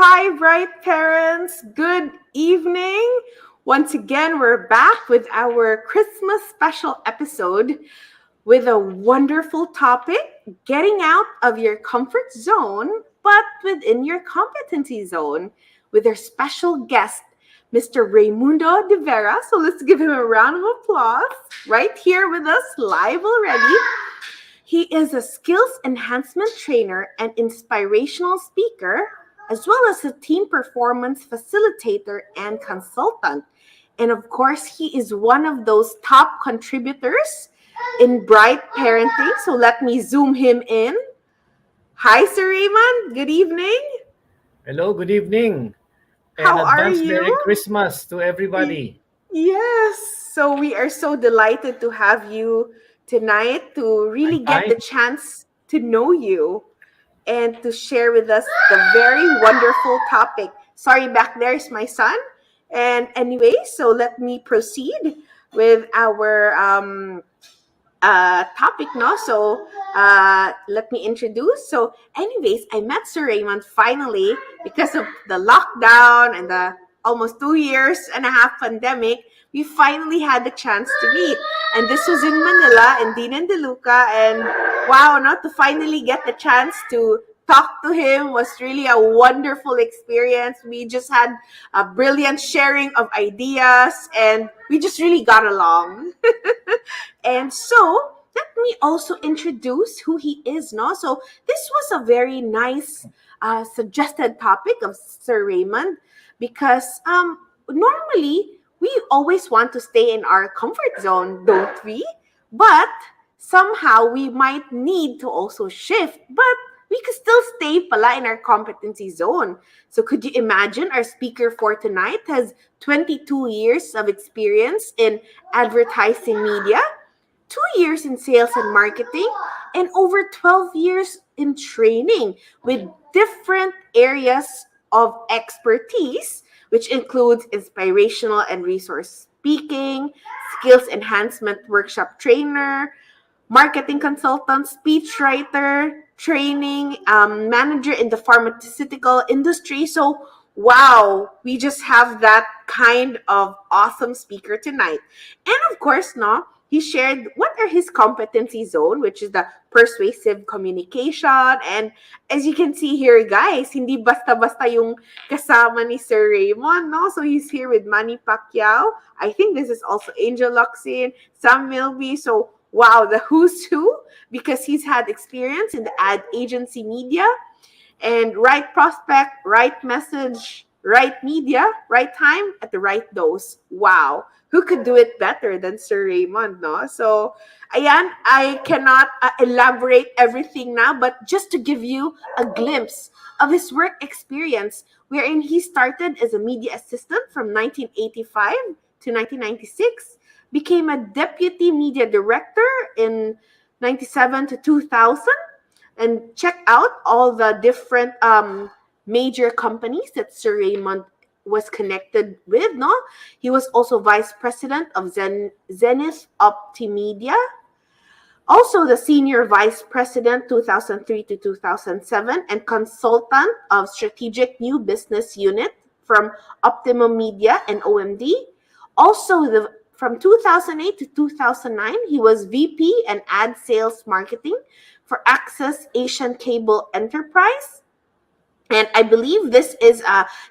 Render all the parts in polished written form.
Hi, bright parents. Good evening. Once again, we're back with our Christmas special episode with a wonderful topic, getting out of your comfort zone, but within your competency zone, with our special guest, Mr. Raymundo de Vera. So let's give him a round of applause right here with us live already. He is a skills enhancement trainer and inspirational speaker, as well as a team performance facilitator and consultant. And of course, he is one of those top contributors in Bright Parenting. So let me zoom him in. Hi, Sir Raymond. Good evening. Hello, good evening, and How are advance you? Merry Christmas to everybody. Yes. So we are so delighted to have you tonight to I'm really get fine. the chance to know you and to share with us the very wonderful topic. Sorry, back there is my son. And anyway, so let me proceed with our topic, no? So let me introduce. So, anyways, I met Sir Raymond finally because of the lockdown and the almost 2 years and a half pandemic. We finally had the chance to meet, and this was in Manila, in Dinan de Luca, and wow, not to finally get the chance to talk to him was really a wonderful experience. We just had a brilliant sharing of ideas, and we just really got along. And so let me also introduce who he is, no? So this was a very nice suggested topic of Sir Raymond because normally we always want to stay in our comfort zone, don't we? But somehow we might need to also shift, but we could still stay pala in our competency zone. So could you imagine our speaker for tonight has 22 years of experience in advertising media, 2 years in sales and marketing, and over 12 years in training with different areas of expertise, which includes inspirational and resource speaking, skills enhancement workshop trainer, marketing consultant, speechwriter, training, manager in the pharmaceutical industry. So, wow, we just have that kind of awesome speaker tonight. And of course, no, he shared what are his competency zone, which is the persuasive communication. And as you can see here, guys, hindi basta-basta yung kasama ni Sir Raymond, no? So he's here with Manny Pacquiao. I think this is also Angel Locsin, Sam Milby. So wow, the who's who, because he's had experience in the ad agency media and right prospect, right message, right media, right time at the right dose. Wow. Who could do it better than Sir Raymond, no? So, ayan, I cannot elaborate everything now, but just to give you a glimpse of his work experience, wherein he started as a media assistant from 1985 to 1996, became a deputy media director in 97 to 2000, and check out all the different major companies that Sir Raymond was connected with. No, he was also vice president of Zenith Optimedia, also the senior vice president 2003 to 2007, and consultant of strategic new business unit from Optimum Media and OMD. Also, from 2008 to 2009, he was VP and ad sales marketing for Access Asian Cable Enterprise. And I believe this is,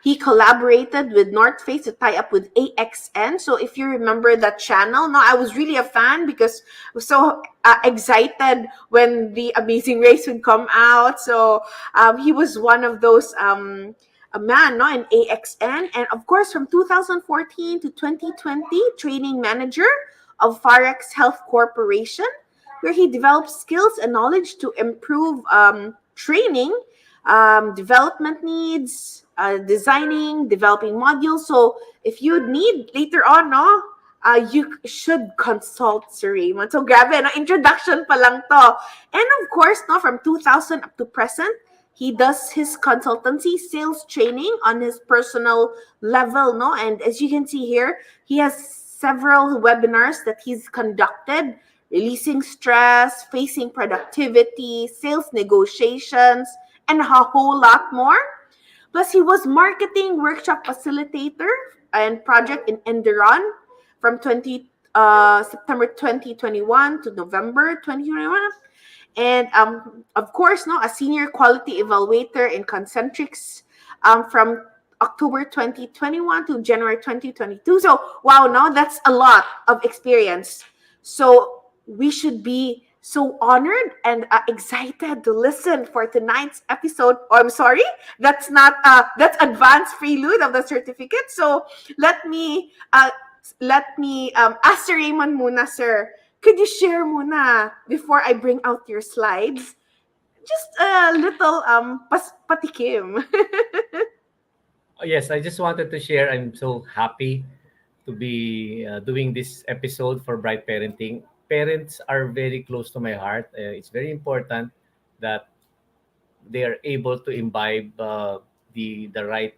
he collaborated with North Face to tie up with AXN. So if you remember that channel, no, I was really a fan because I was so excited when the Amazing Race would come out. So he was one of those a man, no, in AXN. And of course, from 2014 to 2020, training manager of Farex Health Corporation, where he developed skills and knowledge to improve training, development needs, designing, developing modules. So if you need later on, no, you should consult Sir Raymond. So grabe, na introduction pa lang to. And of course, no, from 2000 up to present, he does his consultancy sales training on his personal level, no? And as you can see here, he has several webinars that he's conducted, releasing stress, facing productivity, sales negotiations, and a whole lot more. Plus, he was marketing workshop facilitator and project in Enderon from September 2021 to November 2021. And of course, no, a senior quality evaluator in Concentrics from October 2021 to January 2022. So, wow, no, that's a lot of experience. So, we should be so honored and excited to listen for tonight's episode. Oh, I'm sorry, that's advanced prelude of the certificate. So, let me uh, ask Sir Raymond muna, sir. Could you share muna before I bring out your slides? Just a little patikim. Yes, I just wanted to share. I'm so happy to be doing this episode for Bright Parenting. Parents are very close to my heart. It's very important that they are able to imbibe the right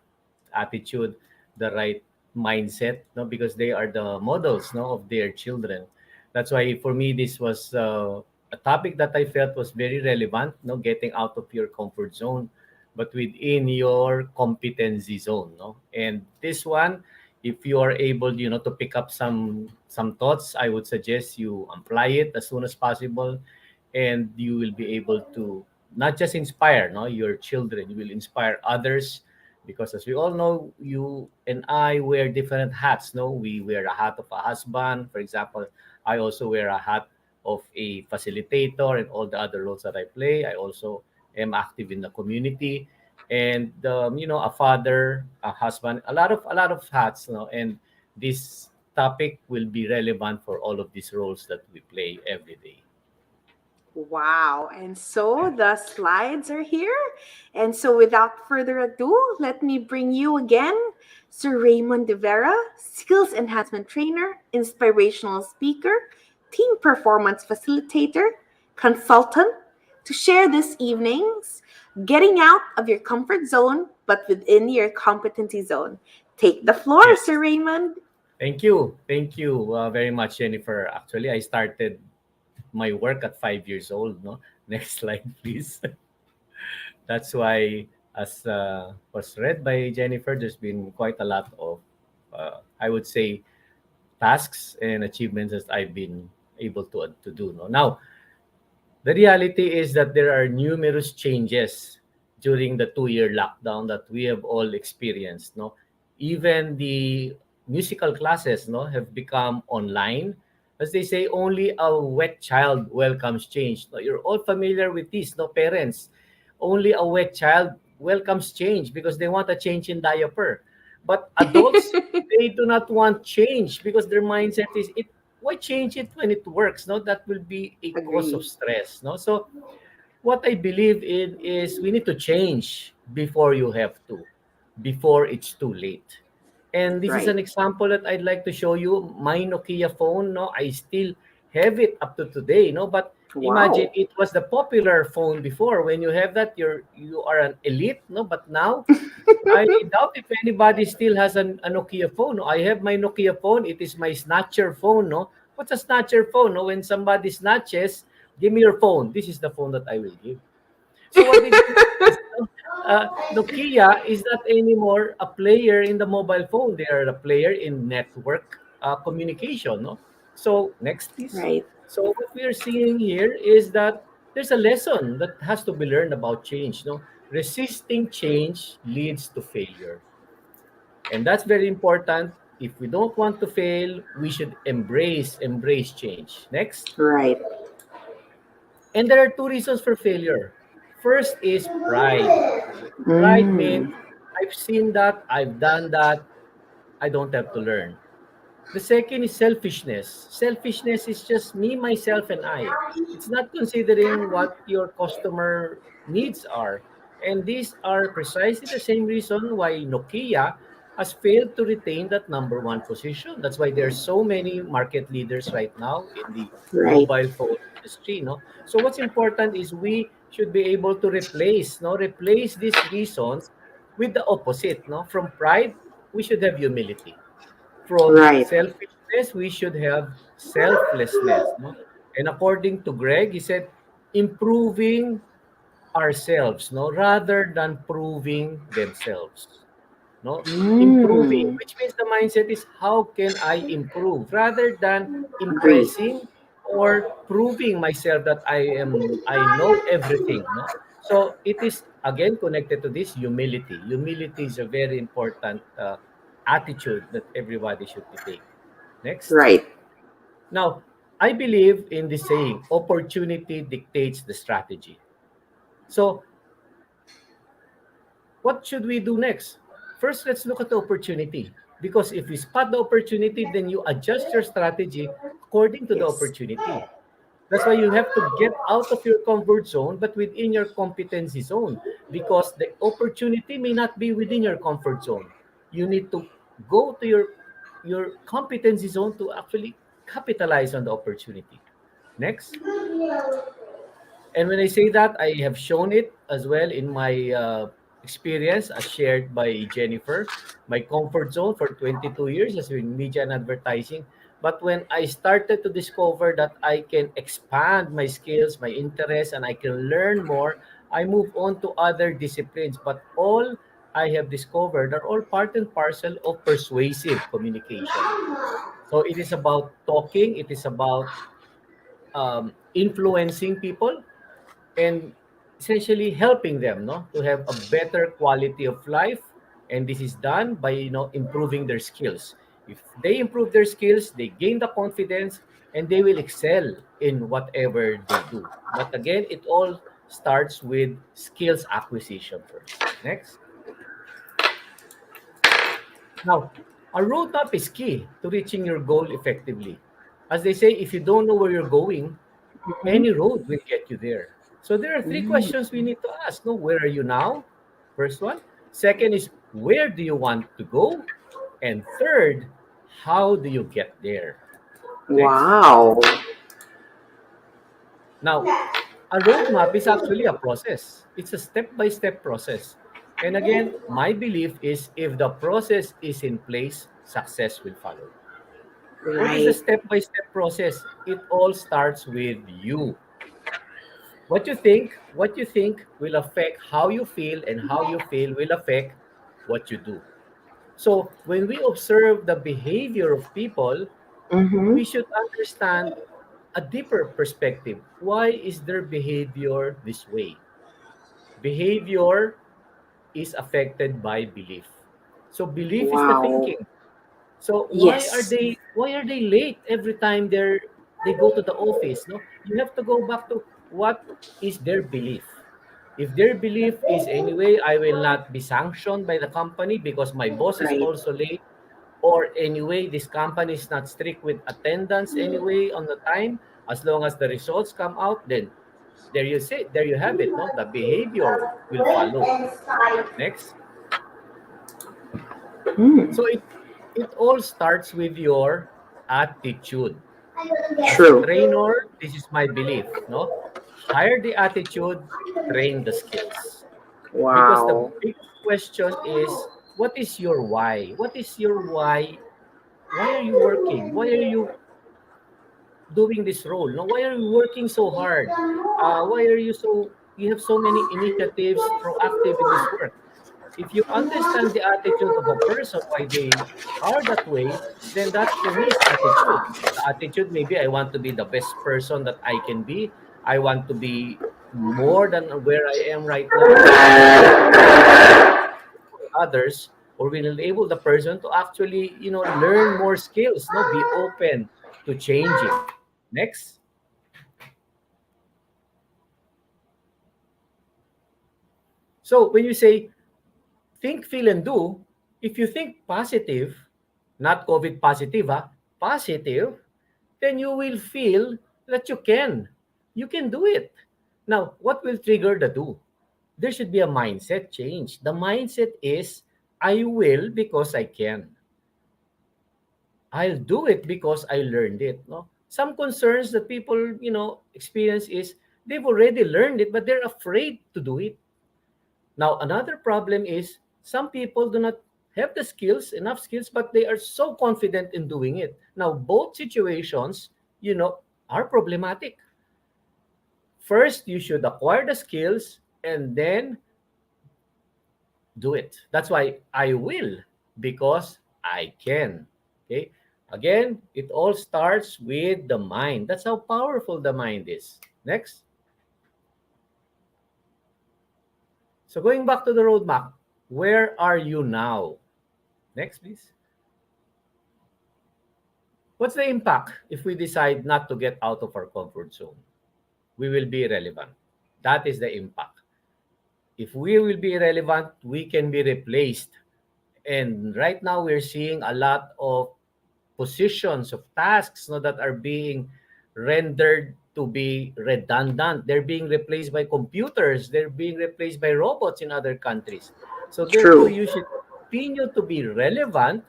attitude, the right mindset, no, because they are the models, no, of their children. That's why for me this was a topic that I felt was very relevant, no, getting out of your comfort zone, but within your competency zone, no. And this one, if you are able, to pick up some thoughts, I would suggest you apply it as soon as possible, and you will be able to not just inspire, no, your children, you will inspire others, because as we all know, you and I wear different hats, no. We wear a hat of a husband, for example. I also wear a hat of a facilitator and all the other roles that I play. I also am active in the community, and a father, a husband, a lot of hats, and this topic will be relevant for all of these roles that we play every day. Wow. And so the slides are here. And so without further ado, let me bring you again Sir Raymond de Vera, skills enhancement trainer, inspirational speaker, team performance facilitator, consultant, to share this evening's getting out of your comfort zone, but within your competency zone. Take the floor, Yes. Sir Raymond. Thank you very much, Jennifer. Actually, I started my work at 5 years old. No, next slide, please. That's why, as was read by Jennifer, there's been quite a lot of, I would say, tasks and achievements that I've been able to do. No, now the reality is that there are numerous changes during the 2 year lockdown that we have all experienced. No, even the musical classes, no, have become online. As they say, only a wet child welcomes change. No, you're all familiar with this, no, parents. Only a wet child welcomes change because they want a change in diaper. But adults, they do not want change because their mindset is it. Why change it when it works? No, that will be a cause of Agree. stress. No, so what I believe in is we need to change before you have to, before it's too late. And this is Right. an example that I'd like to show you. My Nokia phone, no, I still have it up to today, no. But imagine Wow. it was the popular phone before. When you have that, you are an elite, no. But now I doubt if anybody still has a Nokia phone. No? I have my Nokia phone. It is my snatcher phone. No, what's a snatcher phone? No, when somebody snatches, give me your phone. This is the phone that I will give. So what it means is, Nokia is not anymore a player in the mobile phone. They are a player in network communication. No, so next please. Right. So what we are seeing here is that there's a lesson that has to be learned about change. No, resisting change leads to failure. And that's very important. If we don't want to fail, we should embrace change. Next. Right. And there are two reasons for failure. First is pride. Pride means Mm. I've seen that, I've done that, I don't have to learn. The second is selfishness. Selfishness is just me, myself, and I. It's not considering what your customer needs are. And these are precisely the same reason why Nokia has failed to retain that number one position. That's why there are so many market leaders right now in the Right. mobile phone industry. No? So what's important is we should be able to replace these reasons with the opposite. No? From pride, we should have humility. From Right. selfishness, we should have selflessness. No? And according to Greg, he said, improving ourselves, no, rather than proving themselves, no, improving, Mm. which means the mindset is how can I improve rather than Agree. impressing or proving myself that I know everything, no. So it is again connected to this humility. Humility is a very important attitude that everybody should be take. Next. Right. Now, I believe in the saying, opportunity dictates the strategy. So, what should we do next? First, let's look at the opportunity. Because if you spot the opportunity, then you adjust your strategy according to the Yes. opportunity. That's why you have to get out of your comfort zone, but within your competency zone, because the opportunity may not be within your comfort zone. You need to go to your competency zone to actually capitalize on the opportunity. Next. And when I say that, I have shown it as well in my experience as shared by Jennifer. My comfort zone for 22 years has been media and advertising. But when I started to discover that I can expand my skills, my interests, and I can learn more, I move on to other disciplines. But all I have discovered are all part and parcel of persuasive communication. So it is about talking, it is about influencing people, and essentially helping them, no, to have a better quality of life. And this is done by improving their skills. If they improve their skills, they gain the confidence, and they will excel in whatever they do. But again, it all starts with skills acquisition first. Next. Now, a roadmap is key to reaching your goal effectively. As they say, if you don't know where you're going, Mhm. any road will get you there. So there are three Mm. questions we need to ask. No, where are you now? First one. Second is where do you want to go? And third, how do you get there? Next. Wow. Now, a roadmap is actually a process. It's a step-by-step process. And again, my belief is if the process is in place, success will follow. What is the Right. step-by-step process? It all starts with you. What you think will affect how you feel, and how you feel will affect what you do. So when we observe the behavior of people, Mm-hmm. we should understand a deeper perspective. Why is their behavior this way? Behavior is affected by belief. So belief is the Wow. thinking. So Yes. why are they late every time they go to the office? No, you have to go back to what is their belief. If their belief is anyway, I will not be sanctioned by the company because my boss is Right. also late, or anyway, this company is not strict with attendance anyway on the time. As long as the results come out, then there you have it. No, the behavior will follow. Next. Mm. So it all starts with your attitude. As a True. trainer, this is my belief, no? Hire the attitude, train the skills. Because the Wow. biggest question is what is your why? What is your why? Why are you working? Why are you doing this role? No, why are you working so hard? Why are you have so many initiatives proactive in this work? If you understand the attitude of a person, why they are that way, then that for me is attitude. The attitude, maybe I want to be the best person that I can be. I want to be more than where I am right now. Then others, or will enable the person to actually, learn more skills, no, be open to changing. Next. So when you say think, feel, and do, if you think positive, not COVID positive, positive, then you will feel that you can. You can do it. Now, what will trigger the do? There should be a mindset change. The mindset is, I will because I can. I'll do it because I learned it. No? Some concerns that people, experience is they've already learned it, but they're afraid to do it. Now, another problem is some people do not have the skills, enough skills, but they are so confident in doing it. Now, both situations, are problematic. First, you should acquire the skills, and then do it. That's why I will, because I can. Okay. Again, it all starts with the mind. That's how powerful the mind is. Next. So going back to the roadmap, where are you now? Next, please. What's the impact if we decide not to get out of our comfort zone? We will be irrelevant. That is the impact. If we will be irrelevant, we can be replaced. And right now, we're seeing a lot of positions of tasks, no, that are being rendered to be redundant. They're being replaced by computers. They're being replaced by robots in other countries. So therefore, True. you should continue to be relevant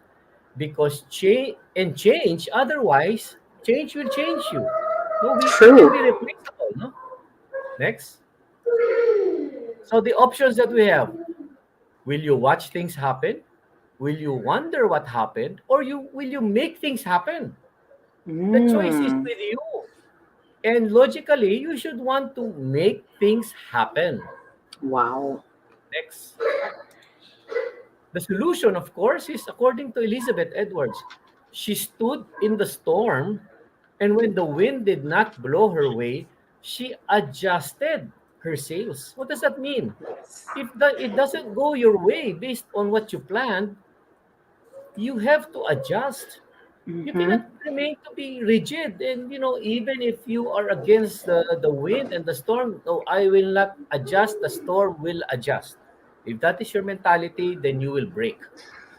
because change. Otherwise, change will change you. No, we can be True. replaceable. No. Next. So the options that we have: will you watch things happen? Will you wonder what happened, or you will you make things happen? The choice is Mm. with you. And logically, you should want to make things happen. Wow. Next. The solution, of course, is according to Elizabeth Edwards. She stood in the storm, and when the wind did not blow her way, she adjusted her sails. What does that mean? Yes. If it doesn't go your way based on what you planned, you have to adjust. You Mm-hmm. cannot remain to be rigid, and even if you are against the wind and the storm, no, I will not adjust, the storm will adjust. If that is your mentality, then you will break.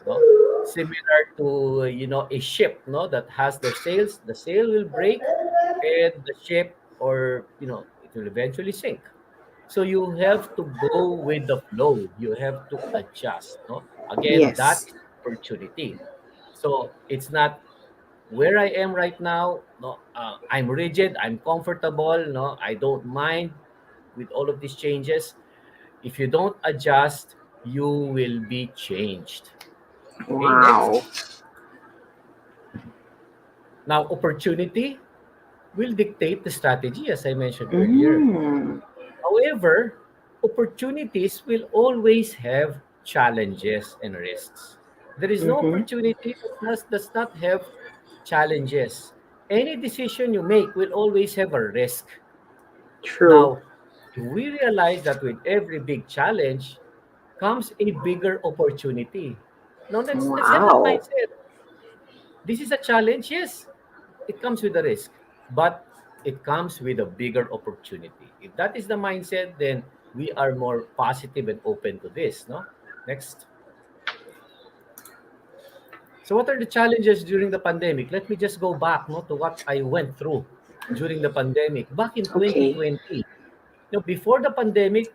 No, similar to a ship, no, that has their sails, the sail will break, and the ship, or it will eventually sink. So you have to go with the flow, you have to adjust. No, again, that Yes. is opportunity. So it's not where I am right now. No, I'm rigid. I'm comfortable. No, I don't mind with all of these changes. If you don't adjust, you will be changed. Okay, next. Wow. Now, opportunity will dictate the strategy, as I mentioned earlier. Mm. However, opportunities will always have challenges and risks. There is no Mm-hmm. opportunity that does not have challenges. Any decision you make will always have a risk. True. Now, if we realize that with every big challenge comes a bigger opportunity. Now, let's have that Wow. mindset. This is a challenge, yes. It comes with a risk, but it comes with a bigger opportunity. If that is the mindset, then we are more positive and open to this. No, next. So, what are the challenges during the pandemic? Let me just go back, no, to what I went through during the pandemic back in Okay. 2020. Before the pandemic,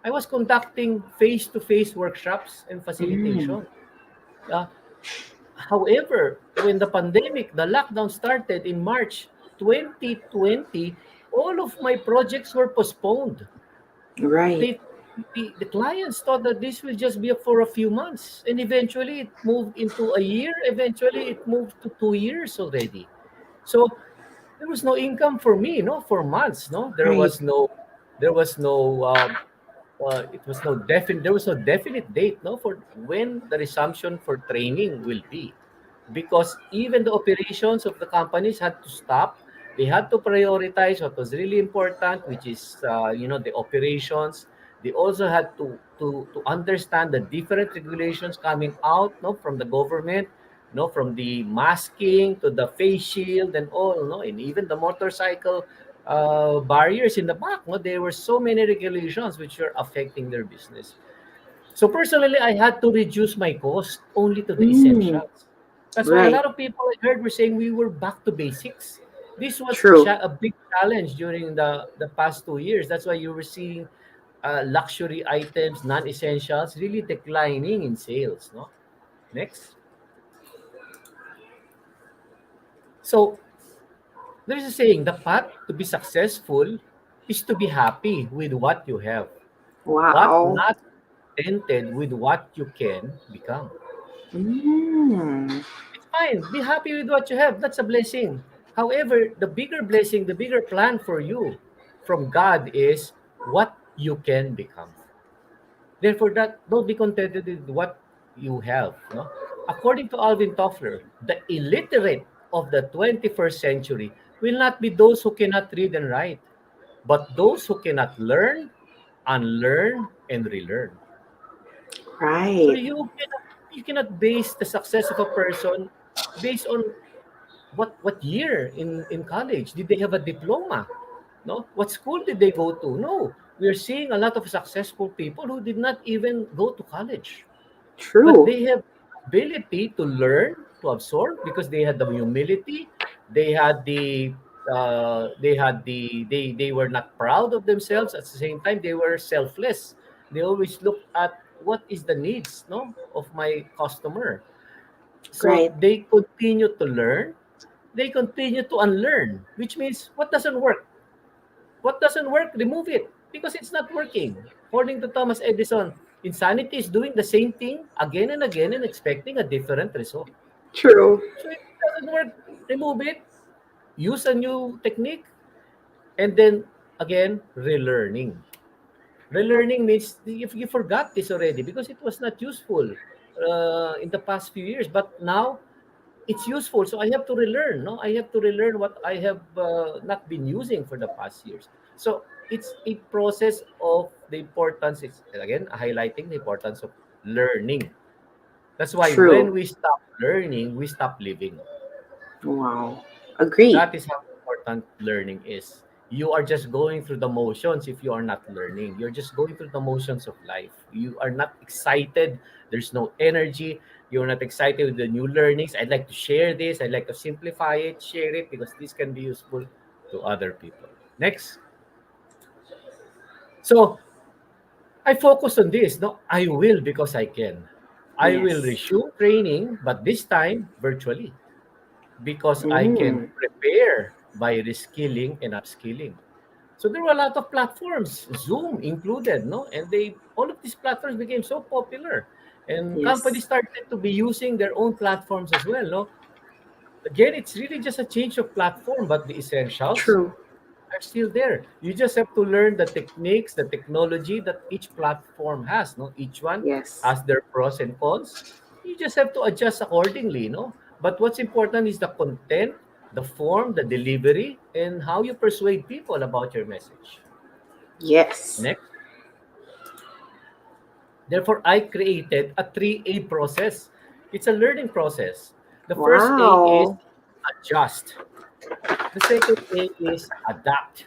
I was conducting face-to-face workshops and Mm. facilitation. Uh, However, when the lockdown started in March 2020, all of my projects were postponed. Right. They, the clients thought that this will just be for a few months, and eventually it moved into a year. Eventually, it moved to 2 years already. So there was no income for me, for months. No, Right. there was no it was no definite there was no definite date, no, for when the resumption for training will be, because even the operations of the companies had to stop. They had to prioritize what was really important, which is the operations. They also had to understand the different regulations coming out, no, from the government, no, from the masking to the face shield and all, no, and even the motorcycle barriers in the back. No, there were so many regulations which were affecting their business. So personally, I had to reduce my cost only to the Mm. essentials. That's why a Right. lot of people I heard were saying we were back to basics. This was True. a big challenge during the past 2 years. That's why you were seeing luxury items, non-essentials, really declining in sales. No, next. So there's a saying: the path to be successful is to be happy with what you have, but Wow. not contented with what you can become. Mm. It's fine. Be happy with what you have. That's a blessing. However, the bigger blessing, the bigger plan for you from God is what you can become. Therefore, that don't be contented with what you have. No, according to Alvin Toffler, the illiterate of the 21st century will not be those who cannot read and write, but those who cannot learn, unlearn, and relearn. So Right. you cannot base the success of a person based on what year in college did they have a diploma. No, what school did they go to? No, we're seeing a lot of successful people who did not even go to college, but True. they have ability to learn, to absorb, because they had the humility, they had they were not proud of themselves. At the same time, they were selfless. They always looked at what is the needs, no, of my customer. So Right. they continue to learn, they continue to unlearn, which means what doesn't work, remove it, because it's not working. According to Thomas Edison, insanity is doing the same thing again and again and expecting a different result. True. So if it doesn't work, remove it, use a new technique, and then again, relearning. Relearning means if you forgot this already because it was not useful in the past few years, but now it's useful. So I have to relearn. No, I have to relearn what I have not been using for the past years. So it's a process of the importance. It's again highlighting the importance of learning. That's why when True. we stop learning, we stop living. Wow. Agree. That is how important learning is. You are just going through the motions if you are not learning. You're just going through the motions of life. You are not excited. There's no energy. You're not excited with the new learnings. I'd like to share this. I'd like to simplify it, share it, because this can be useful to other people. Next. So I focus on this. No, I will because I can. I will Yes. resume training, but this time virtually, because I can Mm. prepare by reskilling and upskilling. So there were a lot of platforms, Zoom included, no? And they all of these platforms became so popular, and companies Yes. started to be using their own platforms as well, no? Again, it's really just a change of platform, but the essentials True. are still there. You just have to learn the techniques, the technology that each platform has. No, each one Yes. has their pros and cons. You just have to adjust accordingly. No, but what's important is the content, the form, the delivery, and how you persuade people about your message. Yes. Next, therefore, I created a 3A process. It's a learning process. The first A is Wow. adjust. The second A is adapt.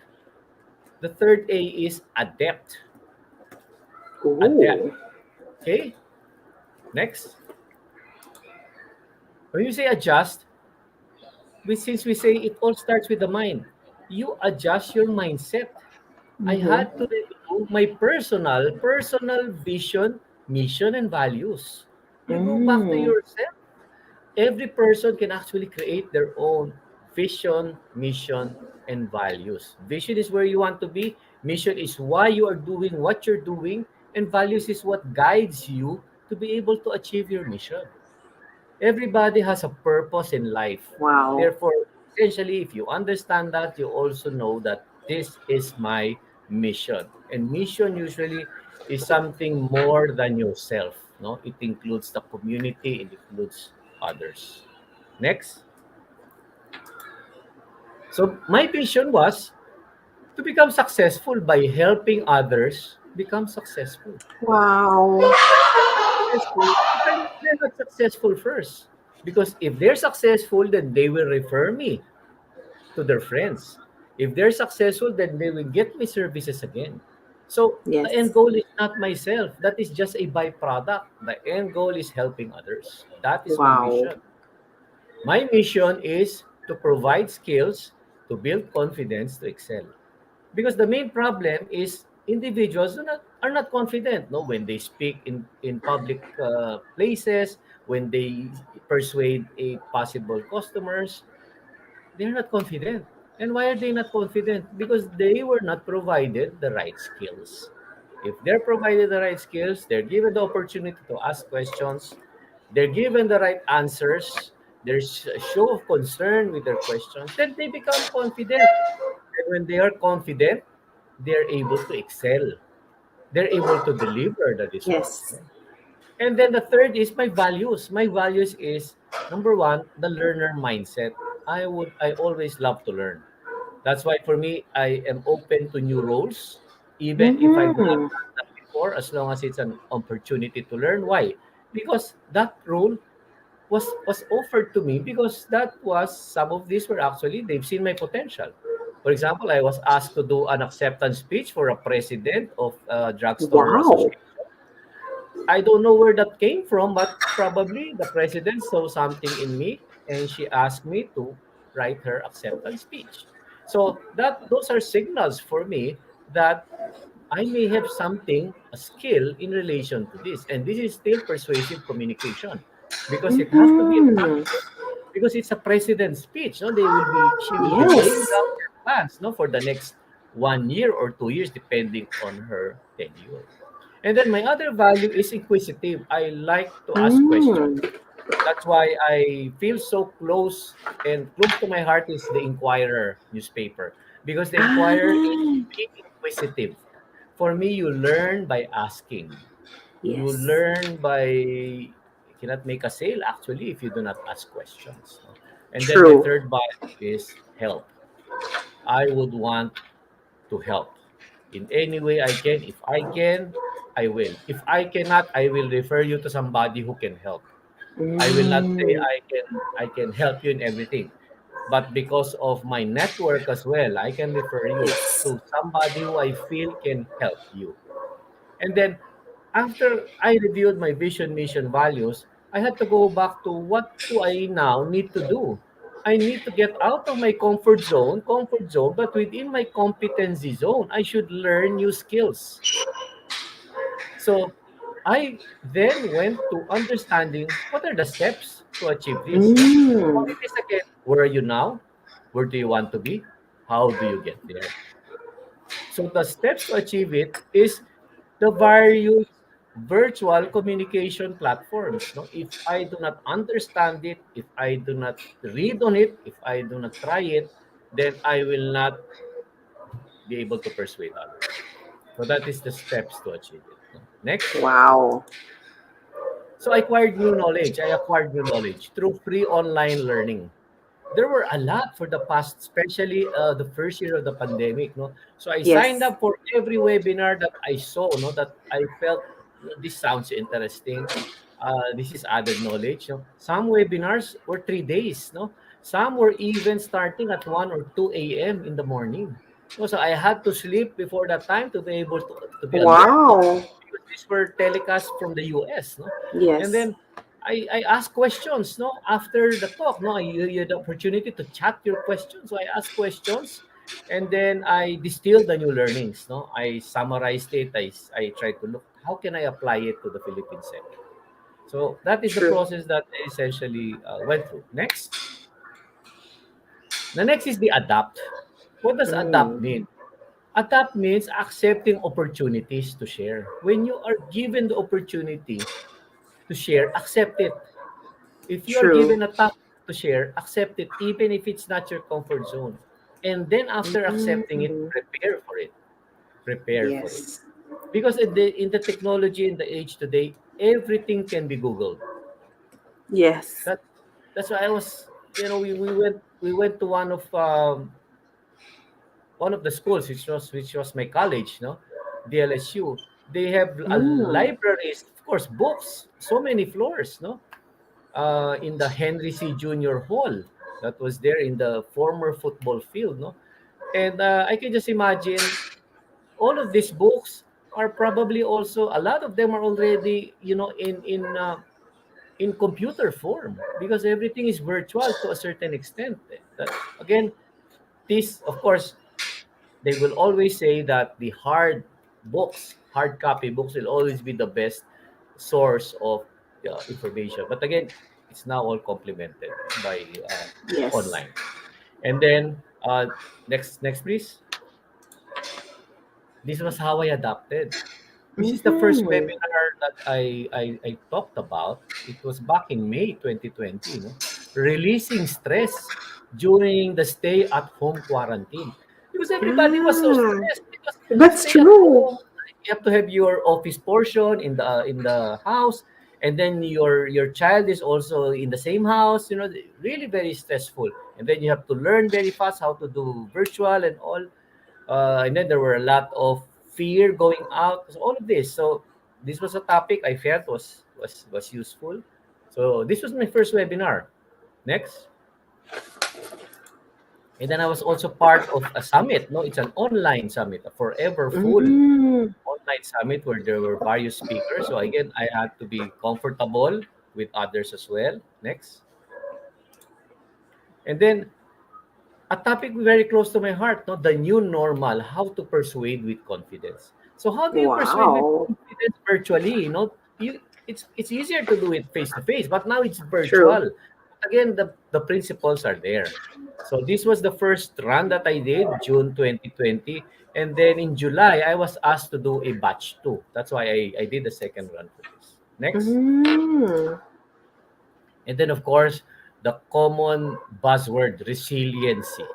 The third A is adapt. Adapt. Ooh. Okay. Next, when you say adjust, since we say it all starts with the mind, you adjust your mindset. I Mm-hmm. had to review my personal vision, mission, and values. You go back to Mm. yourself. Every person can actually create their own vision, mission, and values. Vision is where you want to be. Mission is why you are doing what you're doing. And values is what guides you to be able to achieve your mission. Everybody has a purpose in life. Wow. Therefore, essentially, if you understand that, you also know that this is my mission. And mission usually is something more than yourself. No, it includes the community, it includes others. Next. So my vision was to become successful by helping others become successful. Wow. If they're not successful, if they're not successful first. Because if they're successful, then they will refer me to their friends. If they're successful, then they will get my services again. So the end Yes. goal is not myself. That is just a byproduct. The end goal is helping others. That is my Wow. mission. My mission is to provide skills to build confidence to excel. Because the main problem is individuals are not confident, no, when they speak in public places, when they persuade a possible customers, they're not confident. And why are they not confident? Because they were not provided the right skills. If they're provided the right skills, they're given the opportunity to ask questions, they're given the right answers, there's a show of concern with their questions, then they become confident. And when they are confident, they're able to excel. they're able to deliver the results. Yes. No? And then the third is my values. My values is number one, the learner mindset. I always love to learn. That's why for me, I am open to new roles, even if I've not Mm-hmm. done that before, as long as it's an opportunity to learn. Why? Because that role was offered to me because that was some of these were actually they've seen my potential. For example, I was asked to do an acceptance speech for a president of a drugstore Wow. association. I don't know where that came from, but probably the president saw something in me and she asked me to write her acceptance speech. So that those are signals for me that I may have something, a skill in relation to this. And this is still persuasive communication because it has to be Mm-hmm. effective because it's a president's speech. No, she will be laying Yes. down her plans, no, for the next 1 year or 2 years, depending on her tenure. And then my other value is inquisitive. I like to ask questions. Mm. That's why I feel so close and close to my heart is the Inquirer newspaper because the Inquirer is Ah, being inquisitive. For me, you learn by asking. You yes. learn by you cannot make a sale actually if you do not ask questions. No? And then my True. third value is help. I would want to help in any way I can. If I can, I will. If I cannot, I will refer you to somebody who can help. I will not say Mm. I can help you in everything. But because of my network as well, I can refer you Yes. to somebody who I feel can help you. And then after I reviewed my vision, mission, values, I had to go back to what do I now need to do? I need to get out of my comfort zone, but within my competency zone, I should learn new skills. So I then went to understanding what are the steps to achieve this. No? So Mm. it is again, where are you now? Where do you want to be? How do you get there? So the steps to achieve it is the various virtual communication platforms. No, if I do not understand it, if I do not read on it, if I do not try it, then I will not be able to persuade others. So that is the steps to achieve it. No? Next. Wow. So I acquired new knowledge. I acquired new knowledge through free online learning. There were a lot for the past, especially the first year of the pandemic. No, so I signed Yes. up for every webinar that I saw. No, that I felt this sounds interesting. This is added knowledge. No? Some webinars were 3 days. No, some were even starting at 1 or 2 a.m. in the morning. No, so I had to sleep before that time to be able to be alert. No, Wow. because these were telecasts from the US. No, and Yes. then I ask questions, no, after the talk, no, you had the opportunity to chat your questions. So I ask questions, and then I distill the new learnings, no. I summarized it. I tried to look how can I apply it to the Philippine setting. So that is the True. process that I essentially went through. Next, the next is the adapt. What does adapt Mm. mean? Adapt means accepting opportunities to share. When you are given the opportunity to share, accept it. If you are True. given a topic to share, accept it, even if it's not your comfort zone. And then after accepting it, Mm. prepare for it. Prepare for it. Yes. Because in the technology in the age today, everything can be Googled. Yes. That that's why I was, we went to one of the schools, which was my college, no, DLSU. They have a Mm. libraries, of course, books, so many floors, no, in the Henry C. Junior Hall that was there in the former football field, no? And I can just imagine all of these books are probably also a lot of them are already in computer form because everything is virtual to a certain extent. That again, this of course they will always say that the hard copy books will always be the best source of information. But again, it's now all complemented by Yes. online. And then next please. This was how I adapted. This is the first Mm-hmm. webinar that I talked about. It was back in May 2020. Releasing stress during the stay at home quarantine because everybody was so Ah, stressed because that's stay at true. home. You have to have your office portion in the house, and then your child is also in the same house. Really very stressful. And then you have to learn very fast how to do virtual and all. And then there were a lot of fear going out. So all of this. So this was a topic I felt was useful. So this was my first webinar. Next. And then I was also part of a summit. No, it's an online summit, a forever full Mm, online summit where there were various speakers. So again, I had to be comfortable with others as well. Next. And then a topic very close to my heart, no, the new normal, how to persuade with confidence. So how do you persuade with wow. confidence virtually? It's easier to do it face to face, but now it's True. virtual. Again, the principles are there. So this was the first run that I did, June 2020. And then in July, I was asked to do a batch two. That's why I did the second run for this. Next. Mm, And then, of course, the common buzzword, resiliency.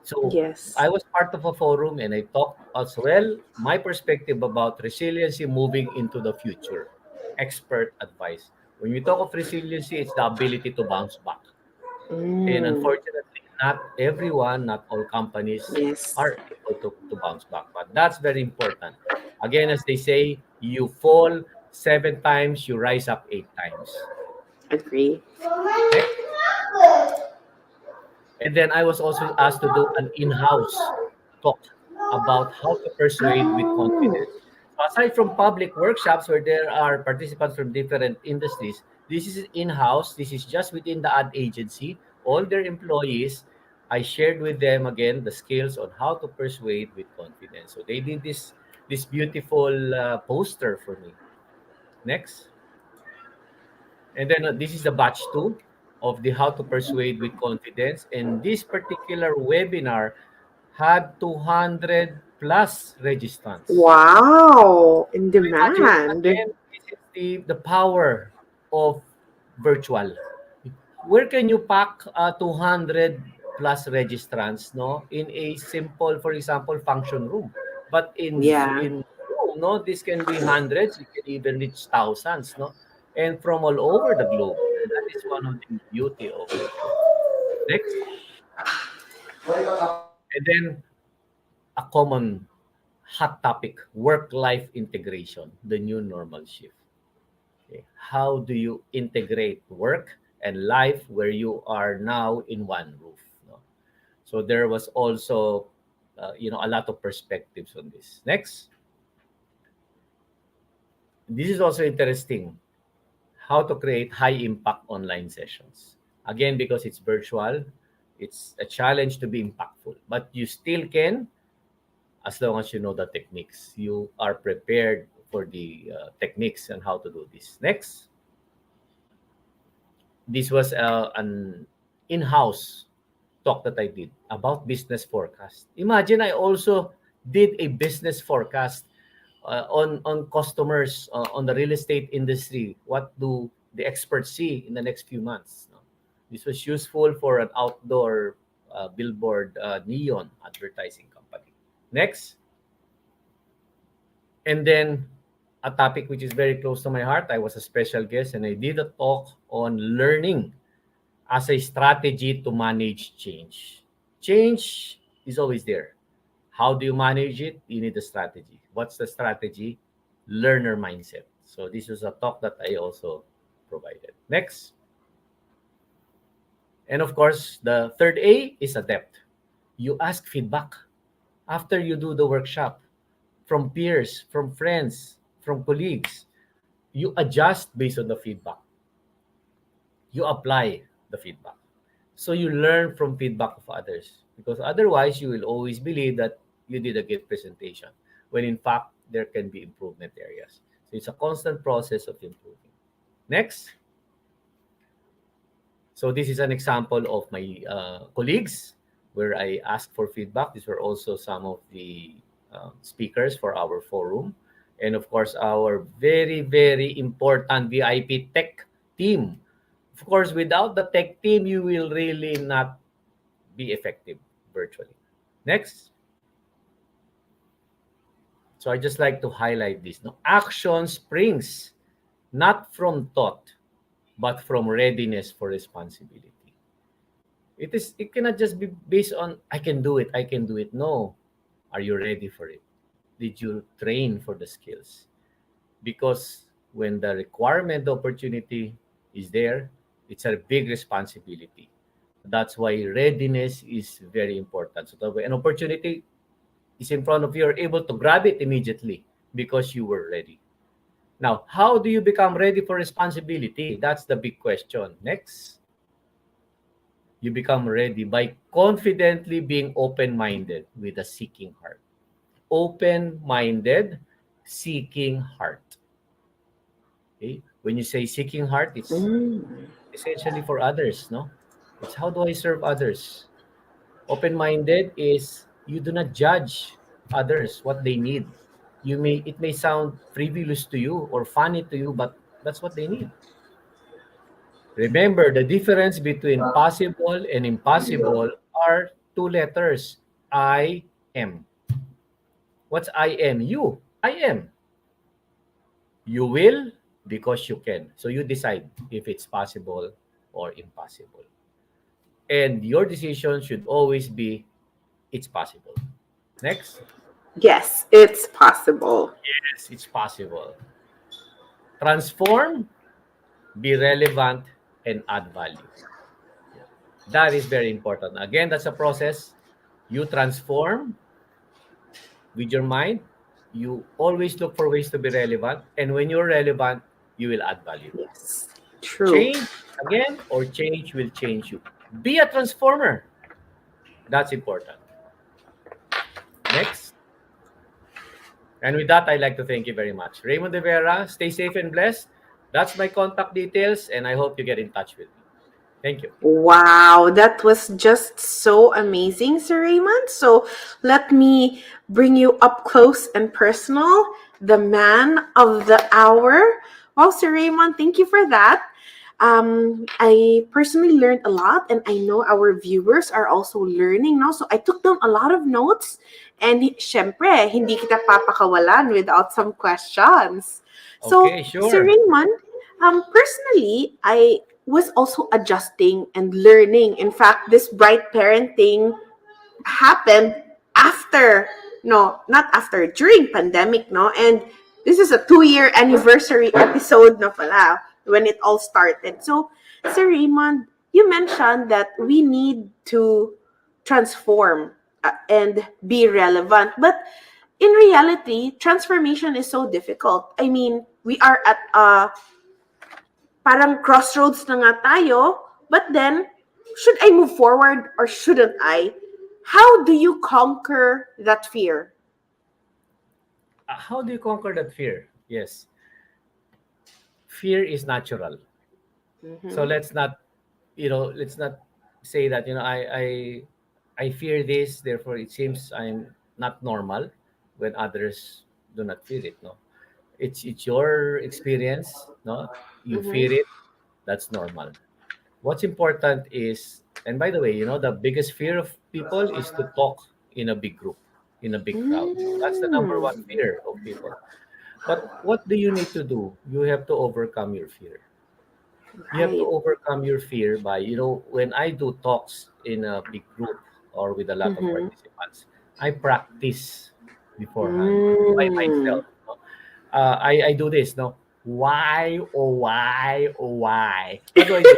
So yes. I was part of a forum and I talked as well my perspective about resiliency moving into the future. Expert advice. When we talk of resiliency, it's the ability to bounce back. And Mm, unfortunately, not everyone, not all companies yes. are able to bounce back. But that's very important. Again, as they say, you fall 7 times, you rise up 8 times. Agree. Next. And then I was also asked to do an in-house talk about how to persuade with confidence. So aside from public workshops where there are participants from different industries, this is in-house. This is just within the ad agency. All their employees, I shared with them again the skills on how to persuade with confidence. So they did this beautiful poster for me. Next. And then this is the batch two of the how to persuade with confidence. And this particular webinar had 200 plus registrants. Wow. In So imagine demand. again, this is the power of virtual. Where can you pack 200 plus registrants, no, in a simple, for example, function room? But Yeah. in Zoom, no, this can be hundreds, it can even reach thousands, no, and from all over the globe. And that is one of the beauty of virtual. Next. And then a common hot topic, work-life integration, the new normal shift. Okay. How do you integrate work and life where you are now in one roof? No? So there was also, a lot of perspectives on this. Next, this is also interesting. How to create high-impact online sessions. Again, because it's virtual, it's a challenge to be impactful, but you still can as long as you know the techniques. You are prepared for the techniques and how to do this. Next, this was an in-house talk that I did about business forecast. Imagine I also did a business forecast on customers on the real estate industry. What do the experts see in the next few months? No? This was useful for an outdoor billboard neon advertising company. Next, and then a topic which is very close to my heart. I was a special guest and I did a talk on learning as a strategy to manage change. Change is always there. How do you manage it? You need a strategy. What's the strategy? Learner mindset. So this was a talk that I also provided. Next. And of course, the third A is adapt. You ask feedback after you do the workshop from peers, from friends, from colleagues. You adjust based on the feedback. You apply the feedback. So you learn from feedback of others because otherwise you will always believe that you did a good presentation when in fact there can be improvement areas. So it's a constant process of improving. Next. So this is an example of my colleagues where I asked for feedback. These were also some of the speakers for our forum. And of course, our very, very important VIP tech team. Of course, without the tech team, you will really not be effective virtually. Next. So I just like to highlight this. No, action springs not from thought, but from readiness for responsibility. It cannot just be based on I can do it, I can do it. No. Are you ready for it? Did you train for the skills? Because when the requirement, the opportunity is there, it's a big responsibility. That's why readiness is very important. So that way an opportunity is in front of you, you're able to grab it immediately because you were ready. Now, how do you become ready for responsibility? That's the big question. Next, you become ready by confidently being open minded with a seeking heart. Open minded, seeking heart. Okay? When you say seeking heart, it's Mm. essentially for others, no? It's how do I serve others? Open minded is you do not judge others what they need. It may sound frivolous to you or funny to you, but that's what they need. Remember, the difference between possible and impossible are two letters. I am. What's I am? You. I am. You will because you can. So you decide if it's possible or impossible. And your decision should always be it's possible. Next. Yes, it's possible. Yes, it's possible. Transform, be relevant, and add value. That is very important. Again, that's a process. You transform with your mind. You always look for ways to be relevant. And when you're relevant, you will add value. Yes, true. Change again, or change will change you. Be a transformer. That's important. Next. And with that, I'd like to thank you very much. Raymond de Vera, stay safe and blessed. That's my contact details, and I hope you get in touch with me. Thank you. Wow, that was just so amazing, Sir Raymond. So let me bring you up close and personal, the man of the hour. Wow, Sir Raymond, thank you for that. I personally learned a lot, and I know our viewers are also learning now. So I took down a lot of notes, and syempre, hindi kita papakawalan without some questions. So, Okay, Sir sure. Raymond, personally, I was also adjusting and learning. In fact, this bright parenting happened after, no, not after, during pandemic, no? And this is a 2-year anniversary episode na pala when it all started. So, Sir Raymond, you mentioned that we need to transform and be relevant. But in reality, transformation is so difficult. I mean, we are at a parang crossroads na nga tayo, but then, should I move forward or shouldn't I? How do you conquer that fear? How do you conquer that fear? Yes, fear is natural. So Mm-hmm. let's not say that I fear this, therefore it seems I'm not normal when others do not feel it. No, it's your experience. No, you fear Mm-hmm. it. That's normal. What's important is, and by the way, the biggest fear of people is to talk in a big group, in a big crowd. That's the number Mm, one fear of people. But what do you need to do? You have to overcome your fear. You have to right. overcome your fear by, when I do talks in a big group or with a lot of Mm-hmm. participants, I practice beforehand by Mm. myself. No? I do this, no? Why, oh, why, oh, why? What do I do?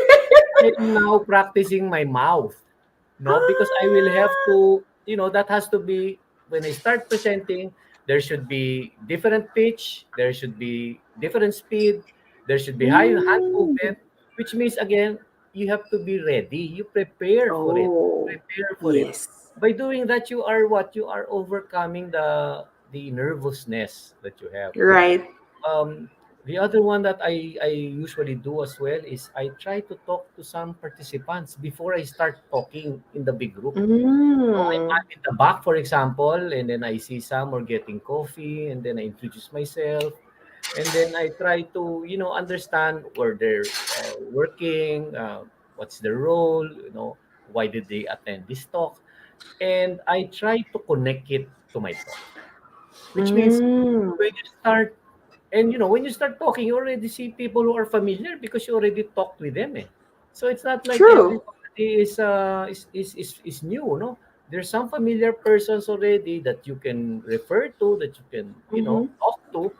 I'm now practicing my mouth, no, because I will have Ah. to, that has to be when I start presenting. There should be different pitch, there should be different speed, there should be high hand Mm. movement, which means again you have to be ready. You prepare for it. Oh, Prepare for it. yes. By doing that, you are overcoming the nervousness that you have. Right. um the other one that I usually do as well is I try to talk to some participants before I start talking in the big group. So Mm. I'm in the back, for example, and then I see some are getting coffee, and then I introduce myself, and then I try to understand where they're working, what's their role, why did they attend this talk, and I try to connect it to my talk. which means Mm, when you start, and when you start talking, you already see people who are familiar because you already talked with them. Eh. So it's not like true. everybody is new. No, there's some familiar persons already that you can refer to, that you can Mm-hmm. talk to,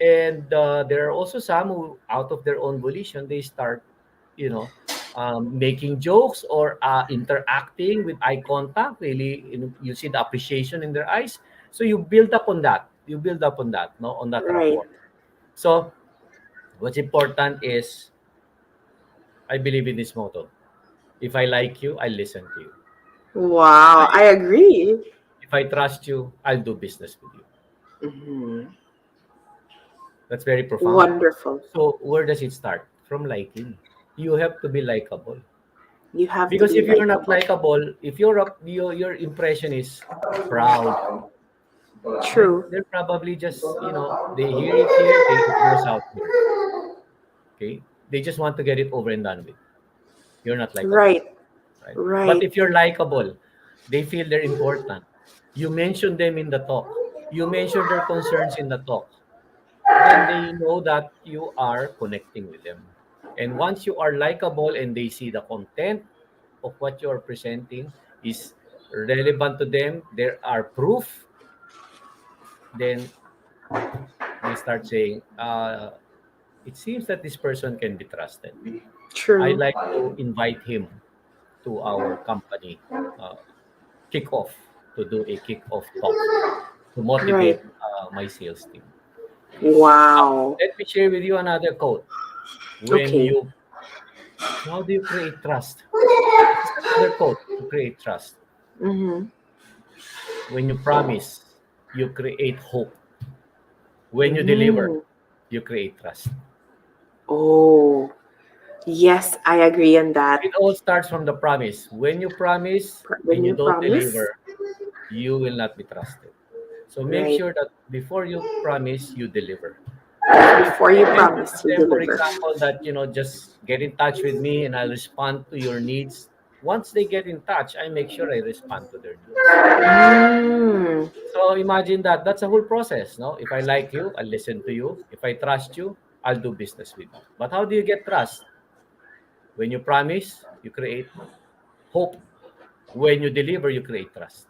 and there are also some who, out of their own volition, they start, you know, making jokes or interacting with eye contact. Really, you see the appreciation in their eyes. So you build up on that. You build up on that, no, on that Right. rapport. So what's important is I believe in this motto: if I like you, I listen to you. Wow, I agree. If I trust you, I'll do business with you. Hmm. That's very profound. Wonderful. So where does it start? From liking. You have to be likable. You have to Because be if you're not likable. likable, if your impression is proud, then True. they're probably just, they hear it here, it goes out here. Okay? They just want to get it over and done with. You're not likable, Right. right? But Right. if you're likable, they feel they're important. You mention them in the talk. You mention their concerns in the talk. Then they know that you are connecting with them. And once you are likable and they see the content of what you are presenting is relevant to them, there are proof, then they start saying, it seems that this person can be trusted. I'd True. like to invite him to our company uh, kickoff to do a kickoff talk to Right. motivate my sales team. Now, Wow. let me share with you another quote. When Okay. you, so how do you create trust? This is another quote to create trust. Mm-hmm. When you promise, you create hope. When you deliver, Mm. you create trust. Oh, yes, I agree on that. It all starts from the promise. When you promise When and you you don't promise, deliver, you will not be trusted. So make right? sure that before you promise, you deliver. So if Before I you mention to promise, you them, for deliver. example, that just get in touch with me and I'll respond to your needs. Once they get in touch, I make sure I respond to their needs. Mm. So imagine that. That's a whole process. No, if I like you, I'll listen to you. If I trust you, I'll do business with you. But how do you get trust? When you promise, you create hope. When you deliver, you create trust.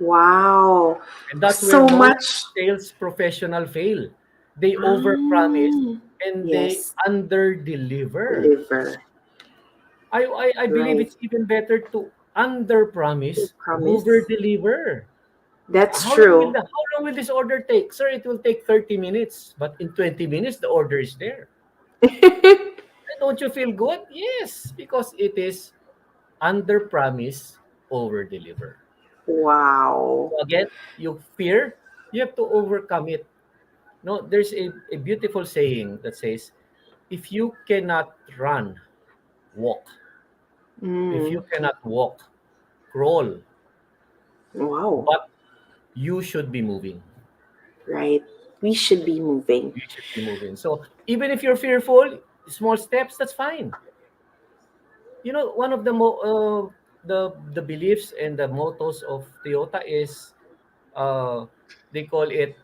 Wow. And that's where So most much. sales professional fail. They overpromise Mm. and they Yes. underdeliver. Deliver. I believe Right. it's even better to You underpromise, over promise. deliver. That's true. How long will this order take? Sir, it will take 30 minutes, but in 20 minutes the order is there. And don't you feel good? Yes, because it is underpromise, over deliver. Wow. So again, you fear, you have to overcome it. No, there's a beautiful saying that says, if you cannot run, walk. If you Mm. cannot walk, crawl. Wow. But you should be moving. Right. We should be moving. You should be moving. So even if you're fearful, small steps, that's fine. One of the beliefs and the mottos of Toyota is, uh, they call it,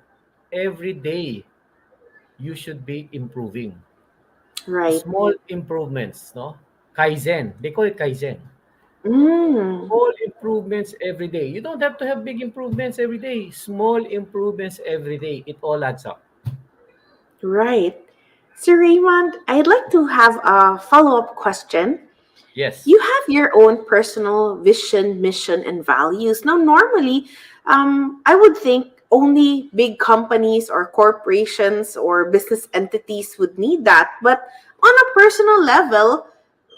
every day you should be improving. Right. Small improvements, no? Kaizen. They call it Kaizen. Mm. Small improvements every day. You don't have to have big improvements every day. Small improvements every day. It all adds up. Right. So, Raymond, I'd like to have a follow up question. Yes. You have your own personal vision, mission, and values. Now, normally, I would think only big companies or corporations or business entities would need that. But on a personal level,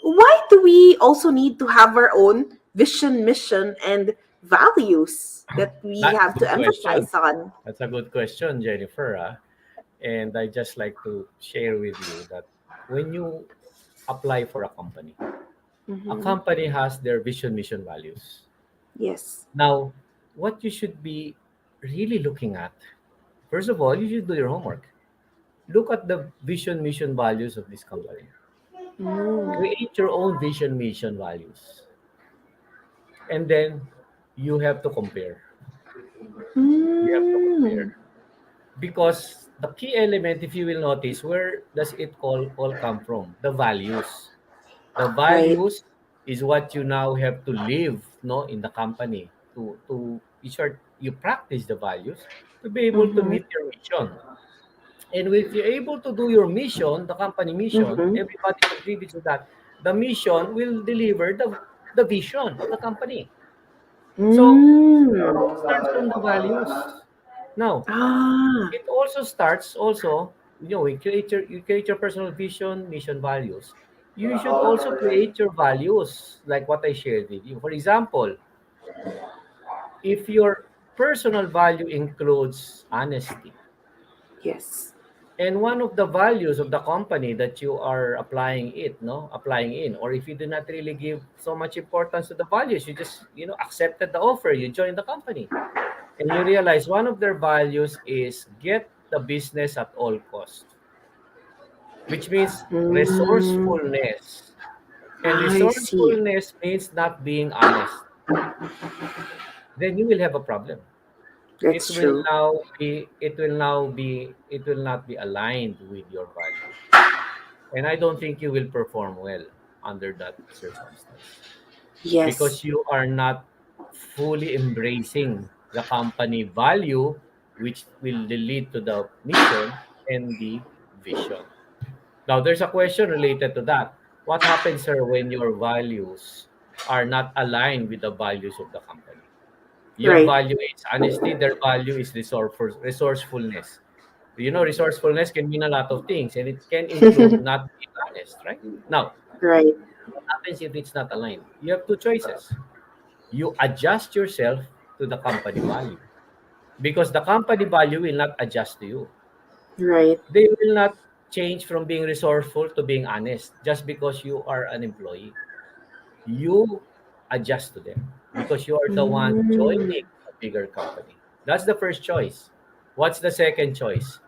why do we also need to have our own vision, mission, and values that we That's a have to good question. emphasize on? That's a good question, Jennifer. And I just like to share with you that when you apply for a Mm-hmm. company has their vision, mission, values. Yes. Now, what you should be really looking at, first of all, you should do your homework. Look at the vision, mission, values of this company. Mm. Create your own vision, mission, values. And then you have to compare. You have to Mm. compare. Because the key element, if you will notice, where does it all come from? The values. The Right. values is what you now have to live, no, in the company to be sure you practice the values to be able to Mm-hmm. meet your mission. And if you're able to do your mission, the company mission, Mm-hmm. everybody contributes to that. The mission will deliver the vision of the company. So Mm. it starts from the values. Now, Ah. it also starts also, you create your personal vision, mission, values. You should also create your values, like what I shared with you. For example, if your personal value includes honesty, Yes. and one of the values of the company that you are applying in, or if you do not really give so much importance to the values, you just accepted the offer, you join the company, and you realize one of their values is get the business at all cost, which means Mm. resourcefulness. And I see. resourcefulness means not being honest. Then you will have a problem. That's true. It will not be aligned with your value. And I don't think you will perform well under that circumstance Yes. because you are not fully embracing the company value, which will lead to the mission and the vision. Now, there's a question related to that. What happens, sir, when your values are not aligned with the values of the company? Your Right. value is honesty, their value is resourcefulness. Resourcefulness can mean a lot of things, and it can include not being honest, right? Now, Right. what happens if it's not aligned? You have two choices. You adjust yourself to the company value because the company value will not adjust to you. Right. They will not change from being resourceful to being honest just because you are an employee. You adjust to them because you are the one Mm. joining a bigger company. That's the first choice. What's the second choice?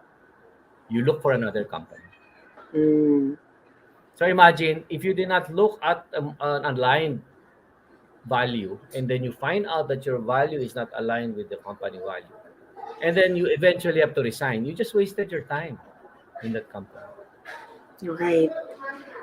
You look for another company. Mm. So imagine if you did not look at an aligned value and then you find out that your value is not aligned with the company value and then you eventually have to resign. You just wasted your time in that company. Right.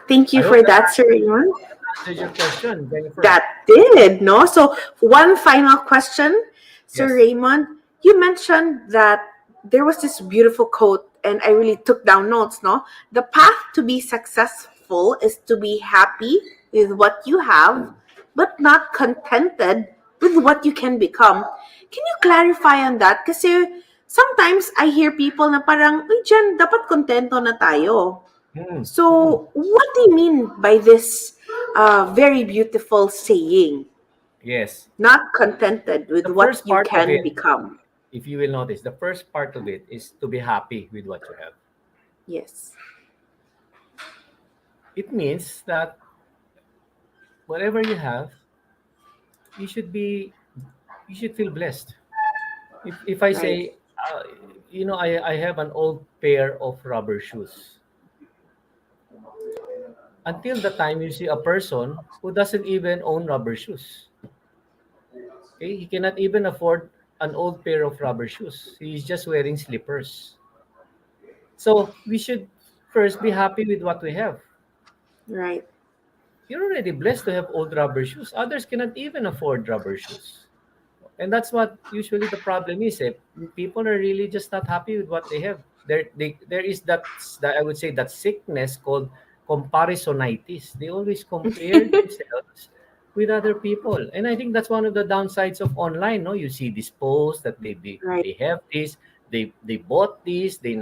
Thank I you hope for that, Sir Raymond. that answers your question, Jennifer. That did, no? So, one final question, Sir Yes. Raymond. You mentioned that there was this beautiful quote, and I really took down notes, no? The path to be successful is to be happy with what you have, but not contented with what you can become. Can you clarify on that? Kasi sometimes I hear people na parang, uy, dyan, dapat kontento na tayo. Mm, mm. So, what do you mean by this very beautiful saying? Yes. Not contented with The what first you part of can it, become. if you will notice, the first part of it is to be happy with what you have. Yes. It means that whatever you have, you should be, you should feel blessed. If I Right. say, I have an old pair of rubber shoes, until the time you see a person who doesn't even own rubber shoes. Okay, he cannot even afford an old pair of rubber shoes. He's just wearing slippers. So we should first be happy with what we have. Right. You're already blessed to have old rubber shoes. Others cannot even afford rubber shoes. And that's what usually the problem is. People are really just not happy with what they have. There is that I would say that sickness called comparisonitis. They always compare themselves with other people, and I think that's one of the downsides of online. No, you see this post that Right. they have this, they bought this, they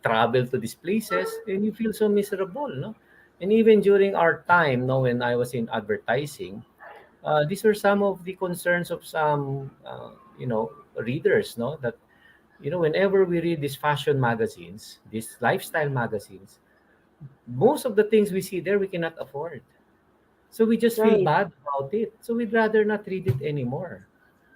travel to these places, and you feel so miserable. No, and even during our time, no, when I was in advertising, these were some of the concerns of some readers, no, that whenever we read these fashion magazines, these lifestyle magazines, most of the things we see there we cannot afford, so we just feel Right. bad about it, so we'd rather not read it anymore.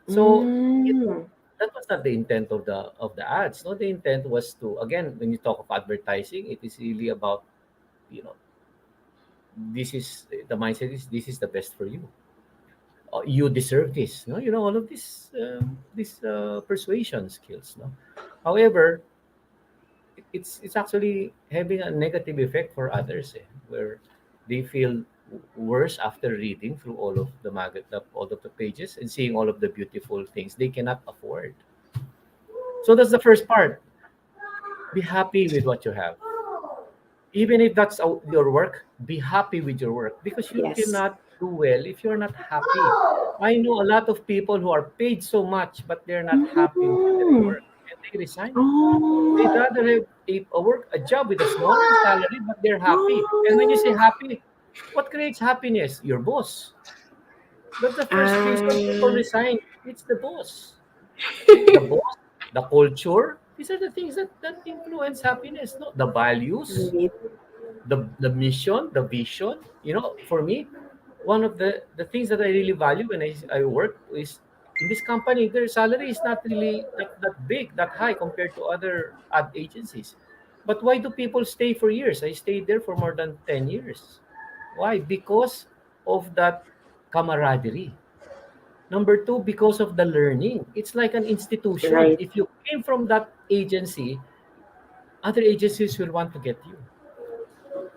So Mm. that was not the intent of the ads. No, the intent was to, again, when you talk of advertising, it is really about, you know this is the mindset is this is the best for you. You deserve this, no, all of these persuasion skills, no. However, it's actually having a negative effect for others, where they feel worse after reading through all of the pages and seeing all of the beautiful things they cannot afford. So that's the first part. Be happy with what you have. Even if that's your work, be happy with your work, because you Yes. cannot do well if you're not happy. I know a lot of people who are paid so much, but they're not happy with their Mm. work, and they resign. They'd Oh. rather have a job with a smaller salary, but they're happy. And when you say Oh. happy, what creates happiness? Your boss. That's the first reason people Ah. resign. It's the boss. Okay, the boss, the culture. These are the things that influence happiness. No, the values, Right. the mission, the vision. For me, one of the things that I really value when I work is in this company. Their salary is not really that big, that high compared to other ad agencies. But why do people stay for years? I stayed there for more than 10 years. Why? Because of that camaraderie. Number two, because of the learning. It's like an institution. Right. If you came from that agency, other agencies will want to get you.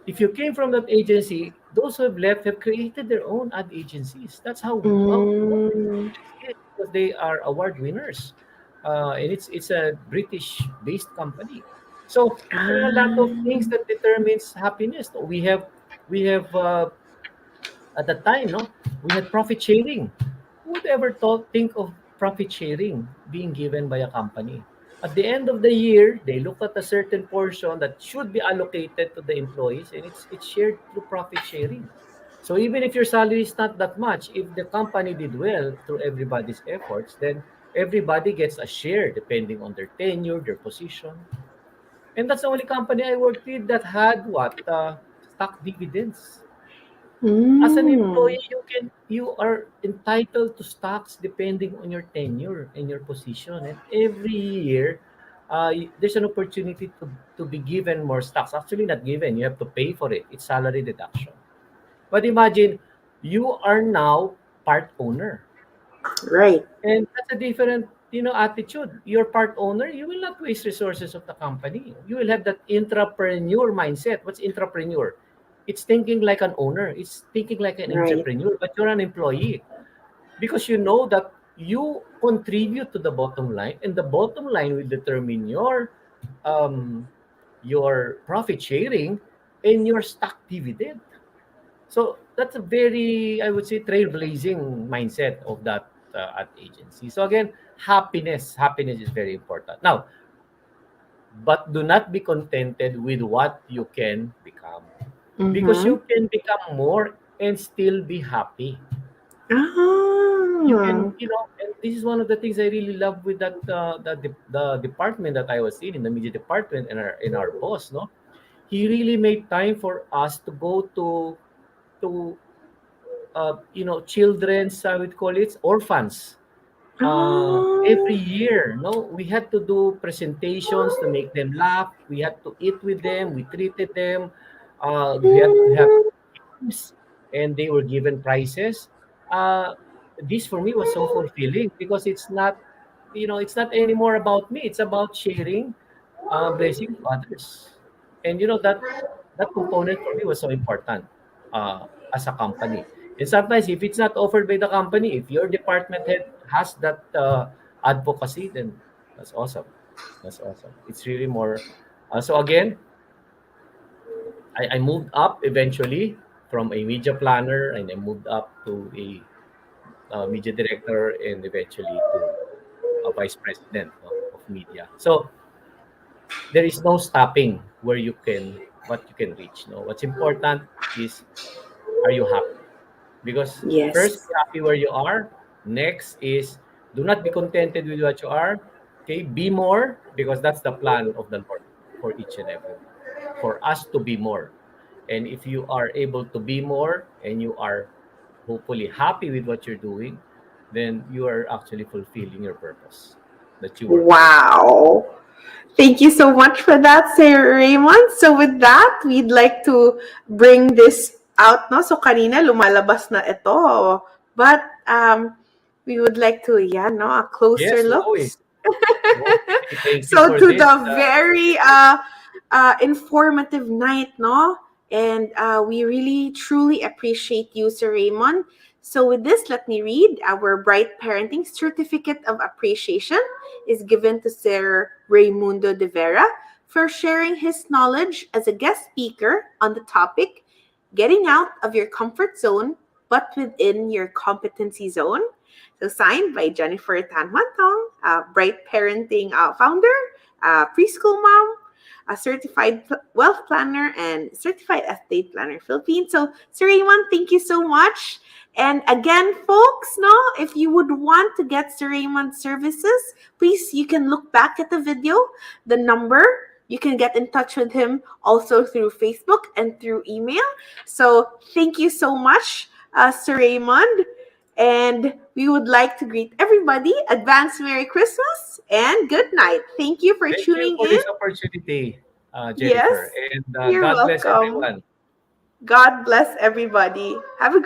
If you came from that agency, those who have left have created their own ad agencies. That's how Mm. it is, because they are award winners, and it's a British-based company. So there are a lot of things Ah. that determines happiness. We have at the time, no, we had profit sharing. Who would ever think of profit sharing being given by a company? At the end of the year, they look at a certain portion that should be allocated to the employees, and it's shared through profit sharing. So even if your salary is not that much, if the company did well through everybody's efforts, then everybody gets a share depending on their tenure, their position. And that's the only company I worked with that had what stock dividends. As an Mm. employee, you are entitled to stocks depending on your tenure and your position. And every year, there's an opportunity to be given more stocks. Actually, not given. You have to pay for it. It's salary deduction. But imagine you are now part owner. Right. And that's a different, attitude. You're part owner, you will not waste resources of the company. You will have that entrepreneur mindset. What's entrepreneur? It's thinking like an owner. It's thinking like an Right. entrepreneur, but you're an employee, because you know that you contribute to the bottom line, and the bottom line will determine um, your profit sharing and your stock dividend. So that's a very, I would say, trailblazing mindset of that at agency. So again, happiness is very important. Now, but do not be contented with what you can become, because Mm-hmm. you can become more and still be happy. You can, Ah. and this is one of the things I really love with the department that I was in the media department, and our boss, no, he really made time for us to go to children's, I would call it, orphans. Every Ah. year, no, we had to do presentations to make them laugh. We had to eat with them. We treated them. We had to have Mm. games, and they were given prizes. Uh, this for me was so fulfilling, because it's not anymore about me. It's about sharing blessing to others. And that component for me was so important as a company. And sometimes, if it's not offered by the company, if your department head has that advocacy, then that's awesome. That's awesome. It's really more. So again, I moved up eventually from a media planner, and I moved up to a media director, and eventually to a vice president, no, of media. So there is no stopping what you can reach. No, what's important is, are you happy? Because first, Yes. be happy where you are. Next is, do not be contented with what you are. Okay, be more, because that's the plan of the Lord for each and every one. For us to be more. And if you are able to be more, and you are hopefully happy with what you're doing, then you are actually fulfilling your purpose that you were created. Wow. Thank you so much for that, Sir Raymond. So with that, we'd like to bring this out, no? So kanina lumalabas na ito. But we would like to, yeah, no, a closer Yes, look. Chloe. Okay, thank you So for to this. the very informative night, no? And we really truly appreciate you, Sir Raymond. So with this, let me read. Our Bright Parenting Certificate of Appreciation is given to Sir Raymundo de Vera for sharing his knowledge as a guest speaker on the topic, getting out of your comfort zone, but within your competency zone. So signed by Jennifer Tan Huantong, Bright Parenting founder, preschool mom, a certified wealth planner, and certified estate planner Philippines. So, Sir Raymond, thank you so much. And again, folks, no, if you would want to get Sir Raymond's services, please, you can look back at the video, the number. You can get in touch with him also through Facebook and through email. So, thank you so much, Sir Raymond. And we would like to greet everybody. Advance Merry Christmas and good night. Thank you for Thank you tuning for in. this opportunity, Yes, Jennifer. And you're God bless welcome. everyone. God bless everybody. Have a